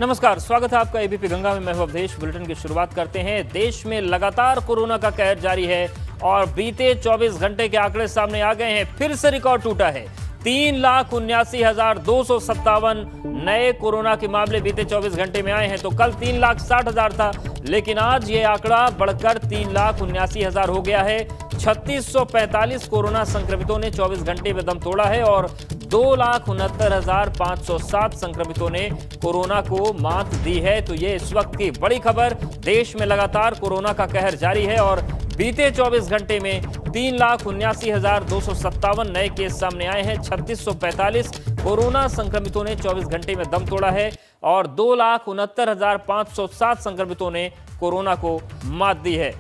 नमस्कार, स्वागत है आपका एबीपी गंगा में। मैं हूं अवधेश। बुलेटिन की शुरुआत करते हैं। देश में लगातार कोरोना का कहर जारी है और बीते 24 घंटे के आंकड़े सामने आ गए हैं। फिर से रिकॉर्ड टूटा है। 3,79,257 नए कोरोना के मामले बीते 24 घंटे में आए हैं। तो कल 3,60,000 था, लेकिन आज ये आंकड़ा बढ़कर 3,79,000 हो गया है। 3645 कोरोना संक्रमितों ने 24 घंटे में दम तोड़ा है और 2,69,507 संक्रमितों ने कोरोना को मात दी है। तो ये इस वक्त की बड़ी खबर। देश में लगातार कोरोना का कहर जारी है और बीते 24 घंटे में 3,79,257 नए केस सामने आए हैं। 3645 कोरोना संक्रमितों ने 24 घंटे में दम तोड़ा है और 2,69,507 संक्रमितों ने कोरोना को मात दी है।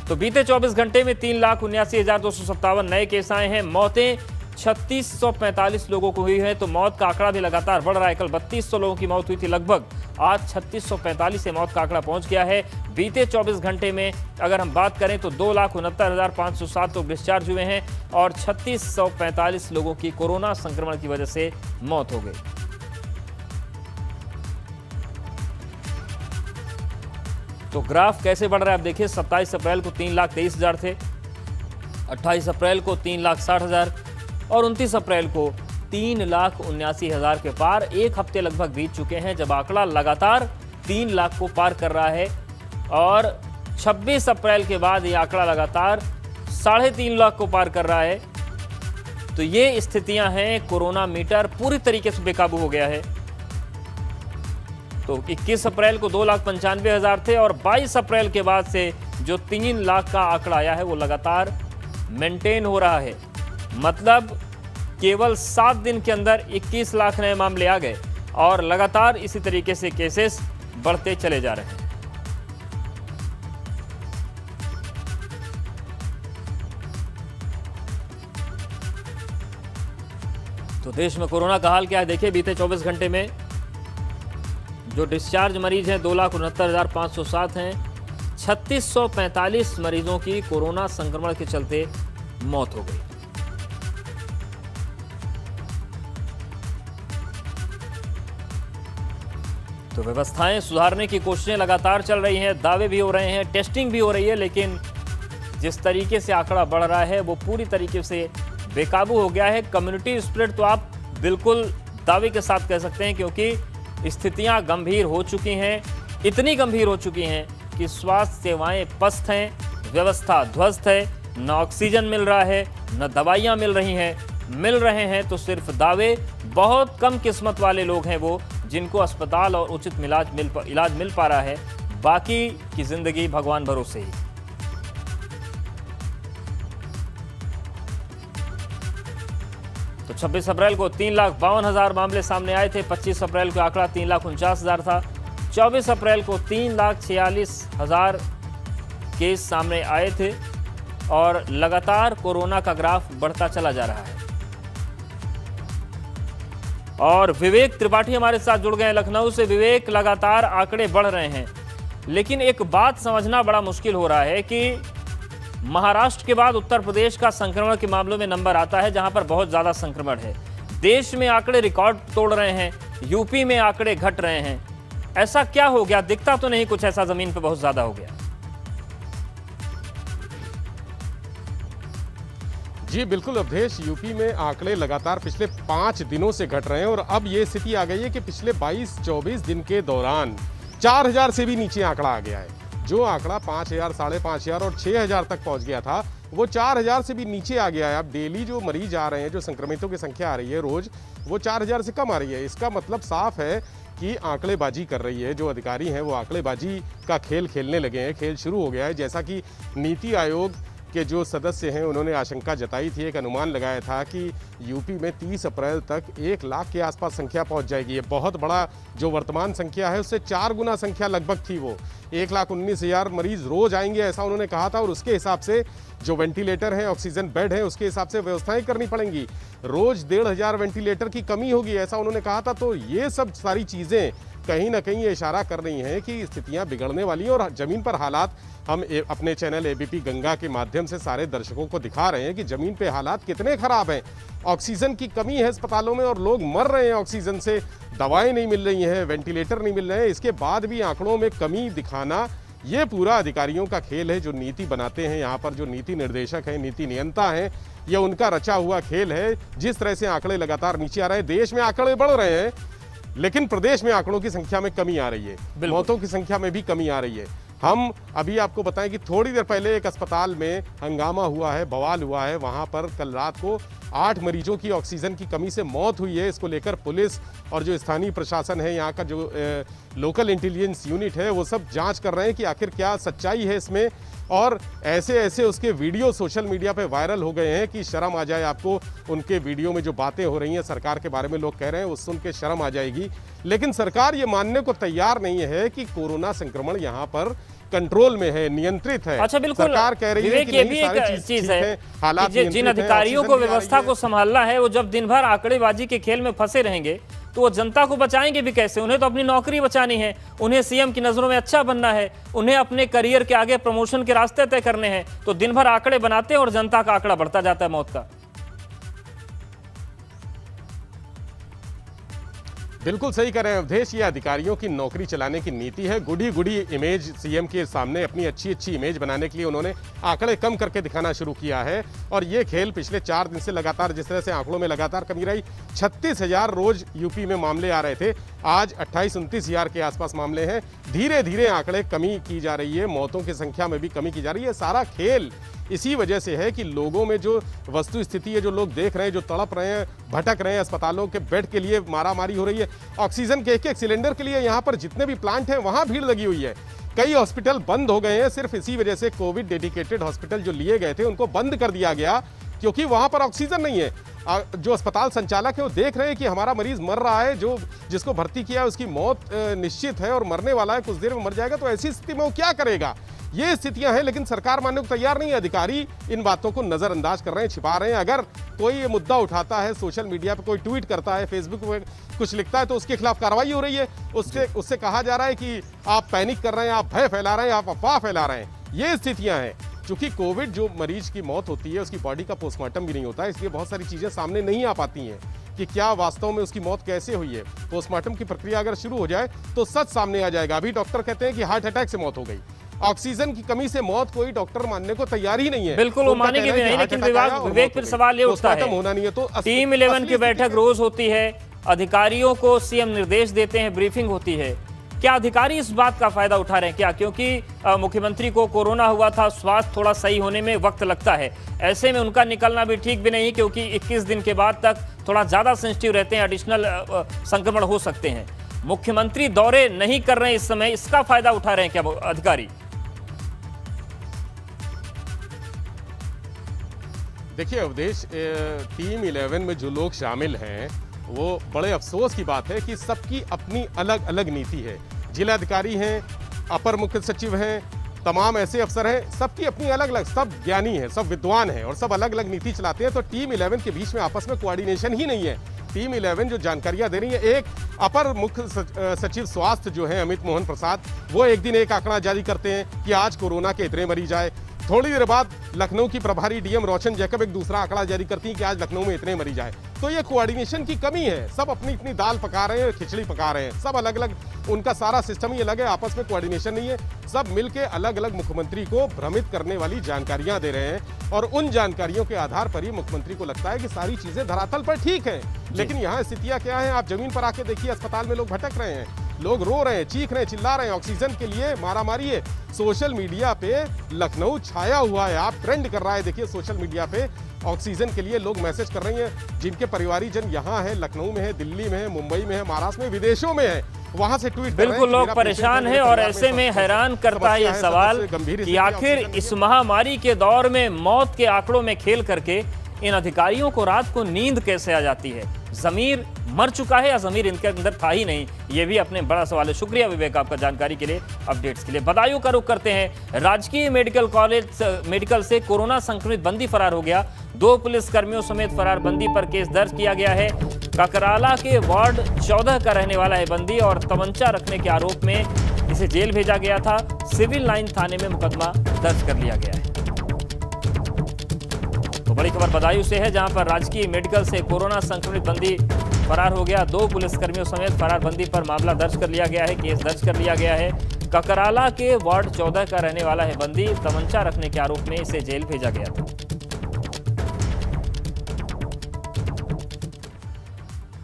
तो बीते 24 घंटे में 3,79,257 नए केस आए हैं। मौतें 3645 लोगों को हुई है। तो मौत का आंकड़ा भी लगातार बढ़ रहा है। कल 3200 लोगों की मौत हुई थी लगभग, आज 3645 से मौत का आंकड़ा पहुंच गया है। बीते 24 घंटे में अगर हम बात करें तो 2,69,507 लोग डिस्चार्ज हुए हैं और 3645 लोगों की कोरोना संक्रमण की वजह से मौत हो गई। तो ग्राफ कैसे बढ़ रहा है आप देखिए। 27 अप्रैल को 3,23,000 थे, 28 अप्रैल को 3,60,000 और 29 अप्रैल को 3,79,000 के पार। एक हफ्ते लगभग बीत चुके हैं जब आंकड़ा लगातार 3 लाख को पार कर रहा है और 26 अप्रैल के बाद ये आंकड़ा लगातार 3.5 लाख को पार कर रहा है। तो ये स्थितियां हैं। कोरोना मीटर पूरी तरीके से बेकाबू हो गया है। तो 21 अप्रैल को 2,95,000 थे और 22 अप्रैल के बाद से जो 3 लाख का आंकड़ा आया है वो लगातार मेंटेन हो रहा है। मतलब केवल 7 दिन के अंदर 21 लाख नए मामले आ गए और लगातार इसी तरीके से केसेस बढ़ते चले जा रहे हैं। तो देश में कोरोना का हाल क्या है देखिए। बीते 24 घंटे में जो डिस्चार्ज मरीज हैं 2,69,507 हैं। 3645 मरीजों की कोरोना संक्रमण के चलते मौत हो गई। तो व्यवस्थाएं सुधारने की कोशिशें लगातार चल रही हैं, दावे भी हो रहे हैं, टेस्टिंग भी हो रही है, लेकिन जिस तरीके से आंकड़ा बढ़ रहा है वो पूरी तरीके से बेकाबू हो गया है। कम्युनिटी स्प्रेड तो आप बिल्कुल दावे के साथ कह सकते हैं, क्योंकि स्थितियां गंभीर हो चुकी हैं। इतनी गंभीर हो चुकी हैं कि स्वास्थ्य सेवाएं पस्त हैं, व्यवस्था ध्वस्त है, न ऑक्सीजन मिल रहा है, न दवाइयां मिल रही हैं। मिल रहे हैं तो सिर्फ दावे। बहुत कम किस्मत वाले लोग हैं वो जिनको अस्पताल और उचित इलाज मिल पा रहा है। बाकी की जिंदगी भगवान भरोसे ही। तो 26 अप्रैल को 3,52,000 मामले सामने आए थे। 25 अप्रैल को आंकड़ा 3,49,000 था। 24 अप्रैल को 3,46,000 केस सामने आए थे और लगातार कोरोना का ग्राफ बढ़ता चला जा रहा है। और विवेक त्रिपाठी हमारे साथ जुड़ गए हैं लखनऊ से। विवेक, लगातार आंकड़े बढ़ रहे हैं, लेकिन एक बात समझना बड़ा मुश्किल हो रहा है कि महाराष्ट्र के बाद उत्तर प्रदेश का संक्रमण के मामलों में नंबर आता है, जहां पर बहुत ज्यादा संक्रमण है। देश में आंकड़े रिकॉर्ड तोड़ रहे हैं, यूपी में आंकड़े घट रहे हैं। ऐसा क्या हो गया? दिखता तो नहीं कुछ ऐसा जमीन पर बहुत ज्यादा हो गया। जी बिल्कुल अवधेश, यूपी में आंकड़े लगातार पिछले 5 दिनों से घट रहे हैं और अब ये स्थिति आ गई है कि पिछले 22-24 दिन के दौरान 4,000 से भी नीचे आंकड़ा आ गया है। जो आंकड़ा 5,000, 5,500 और 6,000 तक पहुंच गया था, वो 4,000 से भी नीचे आ गया है। अब डेली जो मरीज आ रहे हैं, जो संक्रमितों की संख्या आ रही है रोज, वो 4,000 से कम आ रही है। इसका मतलब साफ है कि आंकड़ेबाजी कर रही है जो अधिकारी हैं, वो आंकड़ेबाजी का खेल खेलने लगे हैं। खेल शुरू हो गया है। जैसा कि नीति आयोग के जो सदस्य हैं उन्होंने आशंका जताई थी, एक अनुमान लगाया था कि यूपी में 30 अप्रैल तक 1 लाख के आसपास संख्या पहुंच जाएगी। ये बहुत बड़ा जो वर्तमान संख्या है उससे 4 गुना संख्या लगभग थी। वो 1,19,000 मरीज रोज आएंगे ऐसा उन्होंने कहा था और उसके हिसाब से जो वेंटिलेटर हैं, ऑक्सीजन बेड है, उसके हिसाब से व्यवस्थाएं करनी पड़ेंगी। रोज 1,500 वेंटिलेटर की कमी होगी ऐसा उन्होंने कहा था। तो ये सब सारी चीज़ें कहीं ना कहीं ये इशारा कर रही हैं कि स्थितियां बिगड़ने वाली हैं और ज़मीन पर हालात हम अपने चैनल एबीपी गंगा के माध्यम से सारे दर्शकों को दिखा रहे हैं कि ज़मीन पे हालात कितने ख़राब हैं। ऑक्सीजन की कमी है अस्पतालों में और लोग मर रहे हैं ऑक्सीजन से। दवाएं नहीं मिल रही हैं, वेंटिलेटर नहीं मिल रहे हैं, इसके बाद भी आंकड़ों में कमी दिखाना, ये पूरा अधिकारियों का खेल है। जो नीति बनाते हैं यहाँ पर, जो नीति निर्देशक हैं, नीति नियंता हैं, ये उनका रचा हुआ खेल है। जिस तरह से आंकड़े लगातार नीचे आ रहे हैं, देश में आंकड़े बढ़ रहे हैं, लेकिन प्रदेश में आंकड़ों की संख्या में कमी आ रही है, मौतों की संख्या में भी कमी आ रही है। हम अभी आपको बताएं कि थोड़ी देर पहले एक अस्पताल में हंगामा हुआ है, बवाल हुआ है। वहां पर कल रात को 8 मरीजों की ऑक्सीजन की कमी से मौत हुई है। इसको लेकर पुलिस और जो स्थानीय प्रशासन है, यहाँ का जो लोकल इंटेलिजेंस यूनिट है, वो सब जांच कर रहे हैं कि आखिर क्या सच्चाई है इसमें। और ऐसे ऐसे उसके वीडियो सोशल मीडिया पे वायरल हो गए हैं कि शर्म आ जाए आपको। उनके वीडियो में जो बातें हो रही हैं सरकार के बारे में, लोग कह रहे हैं, वो सुन के शर्म आ जाएगी। लेकिन सरकार ये मानने को तैयार नहीं है कि कोरोना संक्रमण यहाँ पर कंट्रोल में है, नियंत्रित है। अच्छा, बिल्कुल। सरकार कह रही है कि नहीं, सारी चीज है, हालात जिन अधिकारियों को व्यवस्था को संभालना है, वो जब दिन भर आंकड़ेबाजी के खेल में फंसे रहेंगे तो वो जनता को बचाएंगे भी कैसे? उन्हें तो अपनी नौकरी बचानी है, उन्हें सीएम की नजरों में अच्छा बनना है, उन्हें अपने करियर के आगे प्रमोशन के रास्ते तय करने हैं। तो दिन भर आंकड़े बनाते हैं और जनता का आंकड़ा बढ़ता जाता है मौत का। बिल्कुल सही कह रहे हैं अवधेश, ये अधिकारियों की नौकरी चलाने की नीति है। गुडी गुडी इमेज सीएम के सामने अपनी अच्छी अच्छी इमेज बनाने के लिए उन्होंने आंकड़े कम करके दिखाना शुरू किया है। और ये खेल पिछले 4 दिन से लगातार, जिस तरह से आंकड़ों में लगातार कमी रही, 36,000 रोज यूपी में मामले आ रहे थे, आज 28-29,000 के आसपास मामले हैं। धीरे धीरे आंकड़े कमी की जा रही है, मौतों की संख्या में भी कमी की जा रही है। सारा खेल इसी वजह से है कि लोगों में जो वस्तु स्थिति है, जो लोग देख रहे हैं, जो तड़प रहे हैं, भटक रहे हैं, अस्पतालों के बेड के लिए मारामारी हो रही है, ऑक्सीजन के एक सिलेंडर के लिए यहाँ पर जितने भी प्लांट हैं वहाँ भीड़ लगी हुई है। कई हॉस्पिटल बंद हो गए हैं सिर्फ इसी वजह से। कोविड डेडिकेटेड हॉस्पिटल जो लिए गए थे उनको बंद कर दिया गया क्योंकि वहाँ पर ऑक्सीजन नहीं है। जो अस्पताल संचालक है वो देख रहे हैं कि हमारा मरीज मर रहा है, जो जिसको भर्ती किया है उसकी मौत निश्चित है और मरने वाला है, कुछ देर में मर जाएगा। तो ऐसी स्थिति में वो क्या करेगा? ये स्थितियां हैं, लेकिन सरकार मानने को तैयार नहीं है। अधिकारी इन बातों को नजरअंदाज कर रहे हैं, छिपा रहे हैं। अगर कोई ये मुद्दा उठाता है, सोशल मीडिया पे कोई ट्वीट करता है, फेसबुक पे कुछ लिखता है, तो उसके खिलाफ कार्रवाई हो रही है। उससे कहा जा रहा है कि आप पैनिक कर रहे हैं, आप भय फैला रहे हैं, आप अफवाह फैला रहे हैं। ये स्थितियां हैं। चूंकि कोविड जो मरीज की मौत होती है उसकी बॉडी का पोस्टमार्टम भी नहीं होता है, इसलिए बहुत सारी चीजें सामने नहीं आ पाती हैं कि क्या वास्तव में उसकी मौत कैसे हुई है। पोस्टमार्टम की प्रक्रिया अगर शुरू हो जाए तो सच सामने आ जाएगा। अभी डॉक्टर कहते हैं कि हार्ट अटैक से मौत हो गई, ऑक्सीजन की कमी से मौत कोई डॉक्टर मानने को तैयार ही नहीं है। बिल्कुल वो मानेंगे भी नहीं, लेकिन विवेक फिर सवाल ये उठता है, होना नहीं है तो टीम 11 की बैठक रोज होती है, अधिकारियों को सीएम निर्देश देते हैं, ब्रीफिंग होती है, क्या अधिकारी इस बात का फायदा उठा रहे हैं क्या? क्योंकि मुख्यमंत्री को कोरोना हुआ था, स्वास्थ्य थोड़ा सही होने में वक्त लगता है, ऐसे में उनका निकलना भी ठीक भी नहीं, क्योंकि 21 दिन के बाद तक थोड़ा ज्यादा सेंसिटिव रहते हैं, एडिशनल संक्रमण हो सकते हैं। मुख्यमंत्री दौरे नहीं कर रहे हैं इस समय, इसका फायदा उठा रहे हैं क्या अधिकारी? देखिए अवधेश, टीम 11 में जो लोग शामिल हैं वो बड़े अफसोस की बात है कि सबकी अपनी अलग अलग नीति है। जिलाधिकारी हैं, अपर मुख्य सचिव हैं, तमाम ऐसे अफसर हैं, सबकी अपनी अलग अलग, सब ज्ञानी हैं, सब विद्वान हैं और सब अलग अलग नीति चलाते हैं। तो टीम 11 के बीच में आपस में कोऑर्डिनेशन ही नहीं है। टीम 11 जो जानकारियां दे रही है, एक अपर मुख्य सचिव स्वास्थ्य जो है अमित मोहन प्रसाद, वो एक दिन एक आंकड़ा जारी करते हैं कि आज कोरोना के इतने मरीज आए। थोड़ी देर बाद लखनऊ की प्रभारी डीएम रोशन जैकब एक दूसरा आंकड़ा जारी करती हैं कि आज लखनऊ में इतने मरीज आए। तो ये कोऑर्डिनेशन की कमी है। सब अपनी इतनी दाल पका रहे हैं, खिचड़ी पका रहे हैं, सब अलग अलग, उनका सारा सिस्टम ही अलग है, आपस में कोऑर्डिनेशन नहीं है। सब मिलके अलग अलग मुख्यमंत्री को भ्रमित करने वाली जानकारियां दे रहे हैं और उन जानकारियों के आधार पर ही मुख्यमंत्री को लगता है कि सारी चीजें धरातल पर ठीक है। लेकिन यहाँ स्थितियां क्या है, आप जमीन पर आके देखिए, अस्पताल में लोग भटक रहे हैं, लोग रो रहे हैं, चीख रहे हैं, चिल्ला रहे हैं, ऑक्सीजन के लिए मारामारी है। सोशल मीडिया पे लखनऊ छाया हुआ है, आप ट्रेंड कर रहा है। देखिए सोशल मीडिया पे ऑक्सीजन के लिए लोग मैसेज कर रही हैं, जिनके परिवारीजन यहाँ है, लखनऊ में है, दिल्ली में है, मुंबई में है, महाराष्ट्र में, विदेशों में है, वहां से ट्वीट बिल्कुल लोग परेशान हैं। और ऐसे में हैरान करता है ये सवाल कि आखिर इस महामारी के दौर में मौत के आंकड़ों में खेल करके इन अधिकारियों को रात को नींद कैसे आ जाती है? जमीर मर चुका है या जमीर इनके अंदर था ही नहीं? ये भी अपने बड़ा सवाल है। शुक्रिया विवेक आपका जानकारी के लिए, अपडेट्स के लिए। बदायूं का रुख करते हैं। राजकीय मेडिकल कॉलेज मेडिकल से कोरोना संक्रमित बंदी फरार हो गया। 2 पुलिसकर्मियों समेत फरार बंदी पर केस दर्ज किया गया है। ककराला के वार्ड 14 का रहने वाला है बंदी और तमंचा रखने के आरोप में इसे जेल भेजा गया था। सिविल लाइन थाने में मुकदमा दर्ज कर लिया गया है। तो बड़ी खबर बदायूं से है, जहां पर राजकीय मेडिकल से कोरोना संक्रमित बंदी फरार हो गया। 2 पुलिसकर्मियों समेत फरार बंदी पर मामला दर्ज कर लिया गया है, केस दर्ज कर लिया गया है। ककराला के वार्ड 14 का रहने वाला है बंदी। तमंचा रखने के आरोप में इसे जेल भेजा गया था।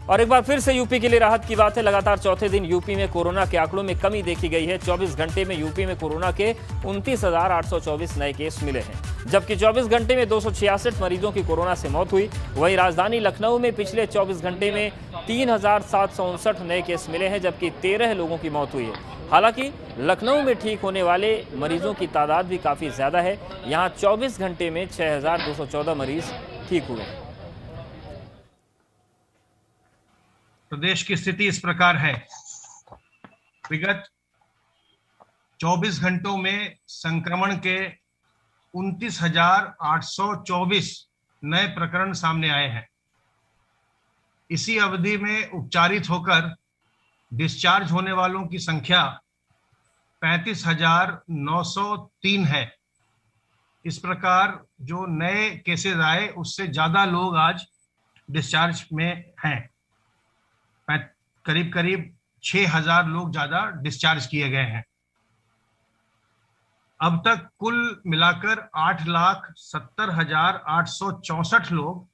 और एक बार फिर से यूपी के लिए राहत की बात है। लगातार चौथे दिन यूपी में कोरोना के आंकड़ों में कमी देखी गई है। 24 घंटे में यूपी में कोरोना के 29,824 नए केस मिले हैं, जबकि 24 घंटे में 266 मरीजों की कोरोना से मौत हुई। वहीं राजधानी लखनऊ में पिछले 24 घंटे में 3,759 नए केस मिले हैं, जबकि 13 लोगों की मौत हुई है। हालांकि लखनऊ में ठीक होने वाले मरीजों की तादाद भी काफी ज्यादा है। यहां 24 घंटे में 6,214 मरीज ठीक हुए हैं। प्रदेश की स्थिति इस प्रकार है। विगत 24 घंटों में संक्रमण के 29,824 नए प्रकरण सामने आए हैं। इसी अवधि में उपचारित होकर डिस्चार्ज होने वालों की संख्या 35,903 है। इस प्रकार जो नए केसेस आए उससे ज्यादा लोग आज डिस्चार्ज में हैं। करीब करीब 6,000 लोग ज्यादा डिस्चार्ज किए गए हैं। अब तक कुल मिलाकर 8,70,864 लोग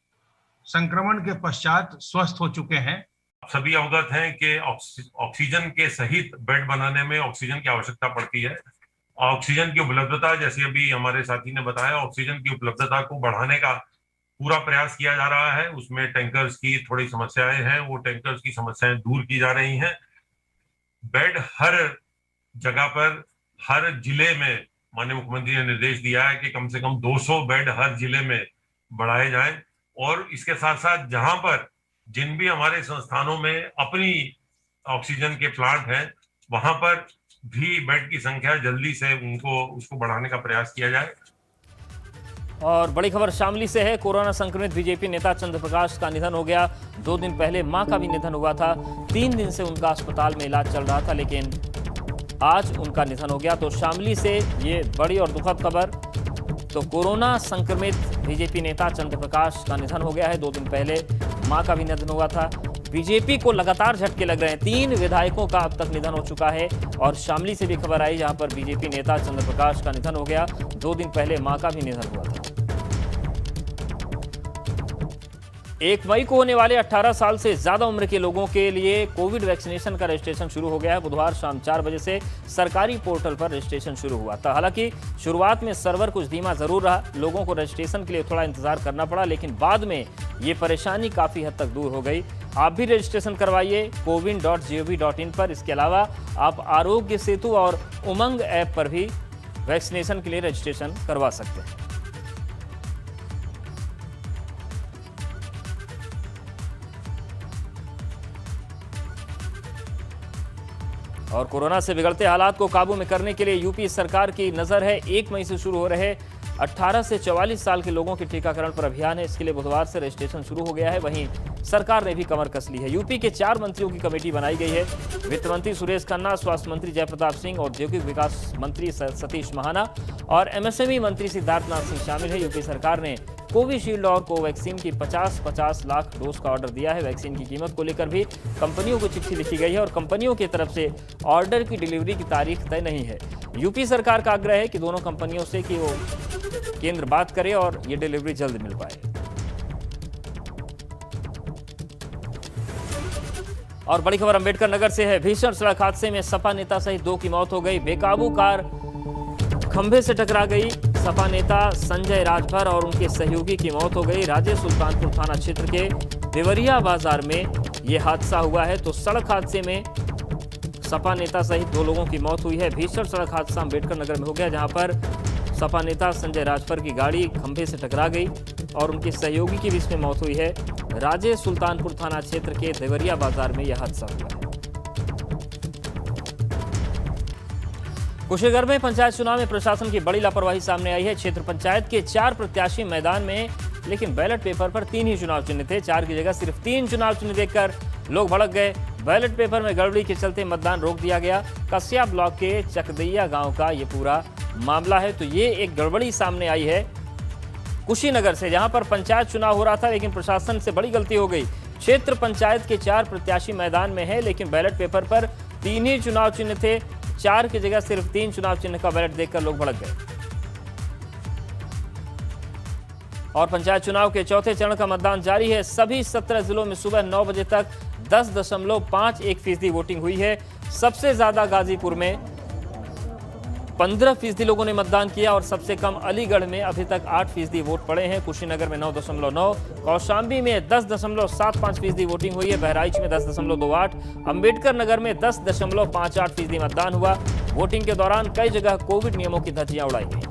संक्रमण के पश्चात स्वस्थ हो चुके हैं। सभी अवगत हैं कि ऑक्सीजन के सहित बेड बनाने में ऑक्सीजन की आवश्यकता पड़ती है। ऑक्सीजन की उपलब्धता, जैसे अभी हमारे साथी ने बताया, ऑक्सीजन की उपलब्धता को बढ़ाने का पूरा प्रयास किया जा रहा है। उसमें टैंकर्स की थोड़ी समस्याएं हैं, वो टैंकर्स की समस्याएं दूर की जा रही हैं। बेड हर जगह पर, हर जिले में माननीय मुख्यमंत्री ने निर्देश दिया है कि कम से कम 200 बेड हर जिले में बढ़ाए जाएं। और इसके साथ साथ जहां पर जिन भी हमारे संस्थानों में अपनी ऑक्सीजन के प्लांट हैं, वहां पर भी बेड की संख्या जल्दी से उसको बढ़ाने का प्रयास किया जाए। और बड़ी खबर शामली से है। कोरोना संक्रमित बीजेपी नेता चंद्रप्रकाश का निधन हो गया। 2 दिन पहले मां का भी निधन हुआ था। 3 दिन से उनका अस्पताल में इलाज चल रहा था, लेकिन आज उनका निधन हो गया। तो शामली से ये बड़ी और दुखद खबर। तो कोरोना संक्रमित बीजेपी नेता चंद्रप्रकाश का निधन हो गया है। 2 दिन पहले मां का भी निधन हुआ था। बीजेपी को लगातार झटके लग रहे हैं। 3 विधायकों का अब तक निधन हो चुका है। और शामली से भी खबर आई, जहां पर बीजेपी नेता चंद्रप्रकाश का निधन हो गया। 2 दिन पहले मां का भी निधन हुआ था। 1 मई को होने वाले 18 साल से ज्यादा उम्र के लोगों के लिए कोविड वैक्सीनेशन का रजिस्ट्रेशन शुरू हो गया है। बुधवार शाम 4 बजे से सरकारी पोर्टल पर रजिस्ट्रेशन शुरू हुआ था। हालांकि शुरुआत में सर्वर कुछ धीमा जरूर रहा, लोगों को रजिस्ट्रेशन के लिए थोड़ा इंतजार करना पड़ा, लेकिन बाद में ये परेशानी काफी हद तक दूर हो गई। आप भी रजिस्ट्रेशन करवाइए cowin.gov.in पर। इसके अलावा आप आरोग्य सेतु और उमंग ऐप पर भी वैक्सीनेशन के लिए रजिस्ट्रेशन करवा सकते हैं। और कोरोना से बिगड़ते हालात को काबू में करने के लिए यूपी सरकार की नजर है। 1 मई से शुरू हो रहे 18 से 44 साल के लोगों के टीकाकरण पर अभियान है। इसके लिए बुधवार से रजिस्ट्रेशन शुरू हो गया है। वहीं सरकार ने भी कमर कस ली है। यूपी के 4 मंत्रियों की कमेटी बनाई गई है। वित्त मंत्री सुरेश खन्ना, स्वास्थ्य मंत्री जयप्रताप सिंह, औद्योगिक विकास मंत्री सतीश महाना और एमएसएमई मंत्री सिद्धार्थनाथ सिंह शामिल है। यूपी सरकार ने कोविशील्ड और कोवैक्सीन की 50-50 लाख डोज का ऑर्डर दिया है। वैक्सीन की कीमत को लेकर भी कंपनियों को चिट्ठी लिखी गई है और कंपनियों की तरफ से ऑर्डर की डिलीवरी की तारीख तय नहीं है। यूपी सरकार का आग्रह है कि दोनों कंपनियों से कि वो केंद्र बात करे और ये डिलीवरी जल्द मिल पाए। और बड़ी खबर अंबेडकर नगर से है। भीषण सड़क हादसे में सपा नेता सहित 2 की मौत हो गई। बेकाबू कार खंभे से टकरा गई। सपा नेता संजय राजभर और उनके सहयोगी की मौत हो गई। राजेश सुल्तानपुर थाना क्षेत्र के देवरिया बाजार में यह हादसा हुआ है। तो सड़क हादसे में सपा नेता सहित 2 लोगों की मौत हुई है। भीषण सड़क हादसा अंबेडकर नगर में हो गया, जहां पर सपा नेता संजय राजभर की गाड़ी खंभे से टकरा गई और उनके सहयोगी की भी इसमें मौत हुई है। राजेश सुल्तानपुर थाना क्षेत्र के देवरिया बाजार में यह हादसा हुआ है। कुशीनगर में पंचायत चुनाव में प्रशासन की बड़ी लापरवाही सामने आई है। क्षेत्र पंचायत के 4 प्रत्याशी मैदान में, लेकिन बैलेट पेपर पर 3 ही चुनाव चिन्ह थे। 4 की जगह सिर्फ 3 चुनाव चिन्ह देखकर लोग भड़क गए। बैलेट पेपर में गड़बड़ी के चलते मतदान रोक दिया गया। कस्या ब्लॉक के चकदैया गांव का ये पूरा मामला है। तो ये एक गड़बड़ी सामने आई है कुशीनगर से, जहां पर पंचायत चुनाव हो रहा था, लेकिन प्रशासन से बड़ी गलती हो गई। क्षेत्र पंचायत के 4 प्रत्याशी मैदान में है, लेकिन बैलेट पेपर पर 3 ही चुनाव चिन्ह थे। 4 की जगह सिर्फ 3 चुनाव चिन्ह का बैलेट देखकर लोग भड़क गए। और पंचायत चुनाव के चौथे चरण का मतदान जारी है। सभी 17 जिलों में सुबह 9 बजे तक 10.51% वोटिंग हुई है। सबसे ज्यादा गाजीपुर में 15% लोगों ने मतदान किया और सबसे कम अलीगढ़ में अभी तक 8% वोट पड़े हैं। कुशीनगर में 9.9, कौशाम्बी में 10.75% वोटिंग हुई है। बहराइच में 10.28, अंबेडकर नगर में 10.58% मतदान हुआ। वोटिंग के दौरान कई जगह कोविड नियमों की धज्जियां उड़ाई गई।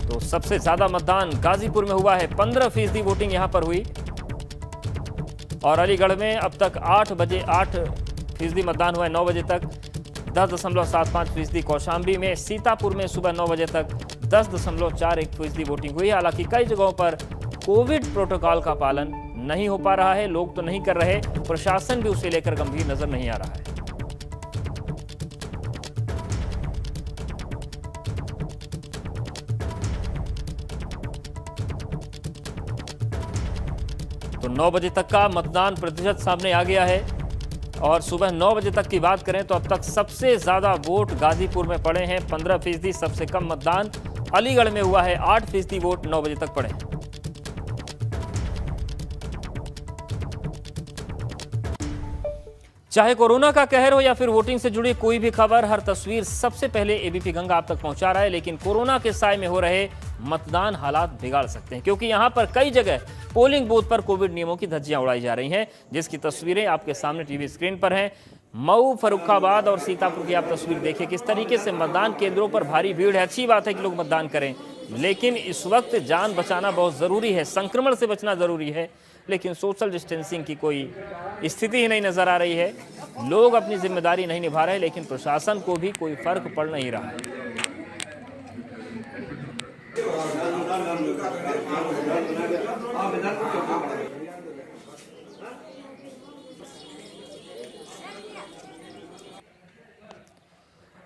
तो सबसे ज्यादा मतदान गाजीपुर में हुआ है, 15% वोटिंग यहां पर हुई। और अलीगढ़ में अब तक 8% मतदान हुआ है 9 बजे तक, 10.75%। कौशाम्बी में, सीतापुर में सुबह 9 बजे तक 10.41% वोटिंग हुई। हालांकि कई जगहों पर कोविड प्रोटोकॉल का पालन नहीं हो पा रहा है, लोग तो नहीं कर रहे, प्रशासन भी उसे लेकर गंभीर नजर नहीं आ रहा है। तो 9 बजे तक का मतदान प्रतिशत सामने आ गया है। और सुबह 9 बजे तक की बात करें तो अब तक सबसे ज्यादा वोट गाजीपुर में पड़े हैं, 15%। सबसे कम मतदान अलीगढ़ में हुआ है, 8% वोट 9 बजे तक पड़े हैं। चाहे कोरोना का कहर हो या फिर वोटिंग से जुड़ी कोई भी खबर, हर तस्वीर सबसे पहले एबीपी गंगा आप तक पहुंचा रहा है। लेकिन कोरोना के साए में हो रहे मतदान हालात बिगाड़ सकते हैं, क्योंकि यहां पर कई जगह पोलिंग बूथ पर कोविड नियमों की धज्जियां उड़ाई जा रही हैं, जिसकी तस्वीरें आपके सामने टीवी स्क्रीन पर हैं। मऊ, फर्रुखाबाद और सीतापुर की आप तस्वीर देखिए, किस तरीके से मतदान केंद्रों पर भारी भीड़ है। अच्छी बात है कि लोग मतदान करें, लेकिन इस वक्त जान बचाना बहुत जरूरी है, संक्रमण से बचना जरूरी है। लेकिन सोशल डिस्टेंसिंग की कोई स्थिति ही नहीं नजर आ रही है। लोग अपनी जिम्मेदारी नहीं निभा रहे, लेकिन प्रशासन को भी कोई फर्क पड़ नहीं रहा है।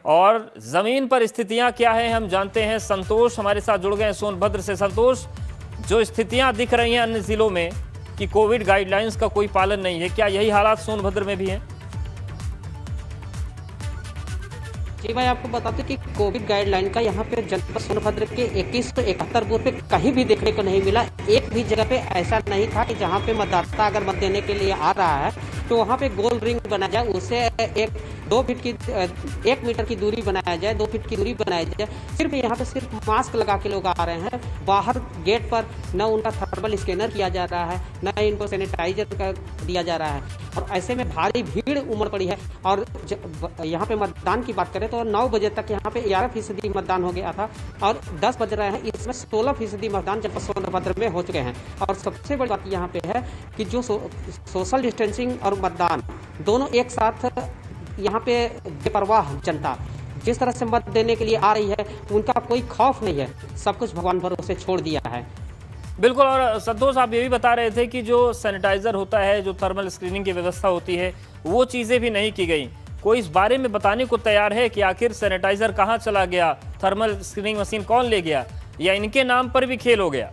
और जमीन पर स्थितियां क्या हैं हम जानते हैं। संतोष हमारे साथ जुड़ गए हैं सोनभद्र से। संतोष, जो स्थितियां दिख रही हैं अन्य जिलों में कि कोविड गाइडलाइंस का कोई पालन नहीं है, क्या यही हालात सोनभद्र में भी हैं? जी मैं आपको बता दूं कि कोविड गाइडलाइन का यहाँ पे जनपद सोनभद्र के 2171 बूथ पे कहीं भी देखने को नहीं मिला। एक भी जगह पे ऐसा नहीं था कि जहाँ पे मतदाता अगर मत देने के लिए आ रहा है तो वहाँ पे गोल रिंग बनाया जाए, उससे 1 मीटर की दूरी बनाया जाए, 2 फीट की दूरी बनाई जाए। सिर्फ यहाँ पे सिर्फ मास्क लगा के लोग आ रहे हैं। बाहर गेट पर न उनका थर्मल स्कैनर किया जा रहा है, न इनको सैनिटाइजर का दिया जा रहा है। और ऐसे में भारी भीड़ उमड़ पड़ी है। और यहाँ पे मतदान की बात करें तो 9 बजे तक यहाँ पे 11% मतदान हो गया था और 10 बज रहे हैं, इसमें 16% मतदान जनपद सोनभद्र में हो चुके हैं। और सबसे बड़ी बात यहाँ पे है कि जो सोशल डिस्टेंसिंग और मतदान दोनों एक साथ यहाँ पे बेपरवाह जनता जिस तरह से मत देने के लिए आ रही है, उनका कोई खौफ नहीं है, सब कुछ भगवान भरोसे छोड़ दिया है। बिल्कुल। और संतोष, आप ये भी बता रहे थे कि जो सैनिटाइजर होता है, जो थर्मल स्क्रीनिंग की व्यवस्था होती है, वो चीज़ें भी नहीं की गई। कोई इस बारे में बताने को तैयार है कि आखिर सैनिटाइजर कहाँ चला गया, थर्मल स्क्रीनिंग मशीन कौन ले गया, या इनके नाम पर भी खेल हो गया?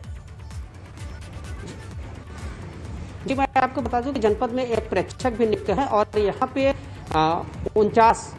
जी मैं आपको बता दूं कि जनपद में एक प्रेक्षक भी नियुक्त है और यहाँ पे 49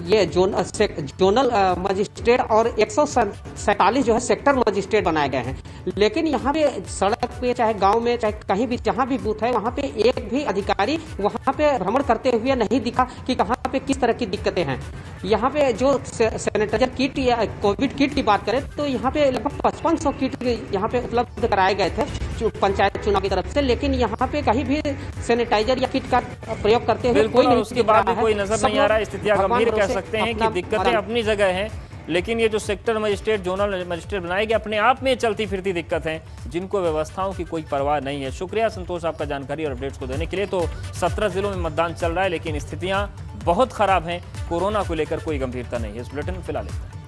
ये जोनल मजिस्ट्रेट और 147 जो है सेक्टर मजिस्ट्रेट बनाए गए हैं। लेकिन यहाँ पे सड़क पे चाहे गांव में चाहे कहीं भी जहाँ भी बूथ है, वहाँ पे एक भी अधिकारी वहाँ पे भ्रमण करते हुए नहीं दिखा कि कहाँ पे किस तरह की दिक्कतें हैं। यहाँ पे जो सैनिटाइजर किट या कोविड किट की बात करें तो यहाँ पे लगभग 5500 किट यहाँ पे उपलब्ध कराए गए थे पंचायत चुनाव की तरफ से। लेकिन यहाँ पे कहीं भी सैनिटाइजर या किट का प्रयोग करते हुए कोई नहीं, उसके बाद भी कोई नजर नहीं आ रहा है। स्थितियां गंभीर कह सकते हैं कि दिक्कतें अपनी जगह हैं, लेकिन ये जो सेक्टर मजिस्ट्रेट, जोनल मजिस्ट्रेट बनाए गए, अपने आप में चलती फिरती दिक्कत है, जिनको व्यवस्थाओं की कोई परवाह नहीं है। शुक्रिया संतोष आपका जानकारी और अपडेट्स को देने के लिए। तो 17 जिलों में मतदान चल रहा है, लेकिन स्थितियां बहुत खराब हैं। कोरोना को लेकर कोई गंभीरता नहीं है। इस बुलेटिन में फिलहाल इतना।